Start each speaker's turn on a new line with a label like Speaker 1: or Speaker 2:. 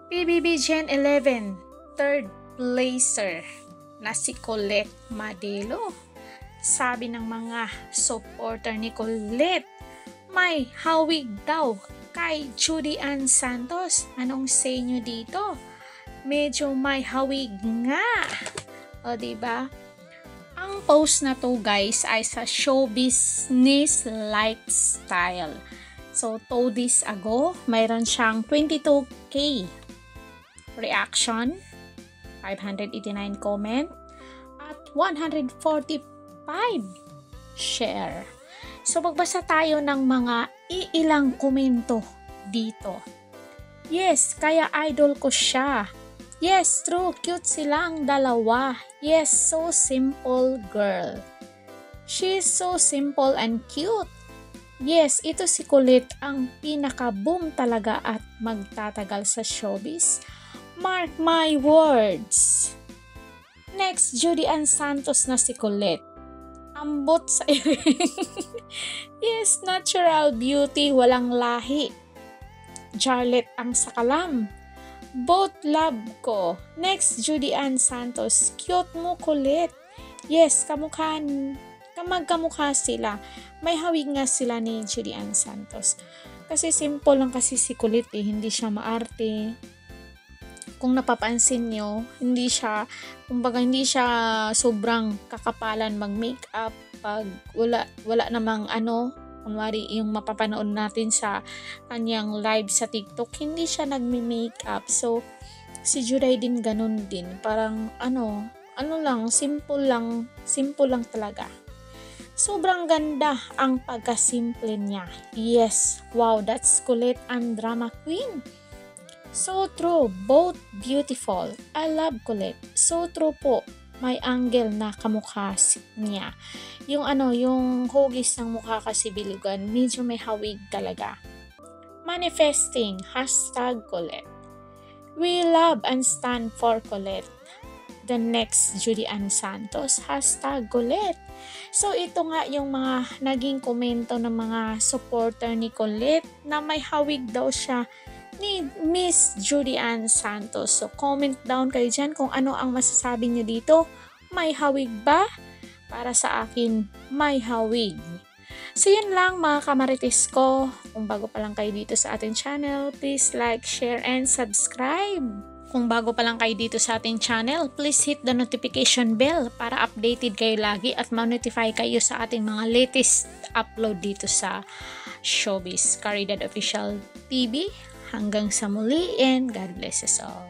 Speaker 1: PBB Gen 11, third placer na si Colette Madelo. Sabi ng mga supporter ni Colette, may hawig daw kay Judy Ann Santos. Anong say nyo dito? Medyo may hawig nga. O diba? Ang post na to guys ay sa show business lifestyle. So 2 days ago, mayroon siyang 22k reaction, 589 comment, at 145 share. So magbasa tayo ng mga iilang komento dito. Yes, kaya idol ko siya. Yes, true, cute silang dalawa. Yes, so simple girl. She's so simple and cute. Yes, ito si Colette ang pinaka-boom talaga at magtatagal sa showbiz. Mark my words. Next, Judy Ann Santos na si Colette. Ambot sa iring. Yes, natural beauty, walang lahi. Jarlet ang sakalam. Both love ko. Next, Judy Ann Santos. Cute mo, Colette. Yes, kamagkamukha sila. May hawig nga sila ni Judy Ann Santos. Kasi simple lang kasi si Colette eh. Hindi siya maarte. Kung napapansin nyo, hindi siya sobrang kakapalan mag-makeup pag wala namang kunwari yung mapapanood natin sa kanyang live sa TikTok, hindi siya nagme-makeup. So, si Juday din ganun din. Parang simple lang talaga. Sobrang ganda ang pagkasimple niya. Yes, wow, that's Colette and drama queen. So true, both beautiful. I love Colette. So true po. May angle na kamukha niya. Yung hugis ng mukha kasi bilugan, medyo may hawig talaga. Manifesting, #Colette. We love and stand for Colette. The next, Judy Ann Santos, #Colette. So ito nga yung mga naging komento ng mga supporter ni Colette na may hawig daw siya ni Miss Judy Ann Santos. So comment down kayo dyan kung ano ang masasabi niyo dito. May hawig ba? Para sa akin, may hawig. So yun lang mga kamarites ko. Kung bago pa lang kayo dito sa ating channel, please like, share, and subscribe. Kung bago pa lang kayo dito sa ating channel, please hit the notification bell para updated kayo lagi at ma-notify kayo sa ating mga latest upload dito sa Showbiz Caridad Official TV. Hanggang sa muli and God bless us all.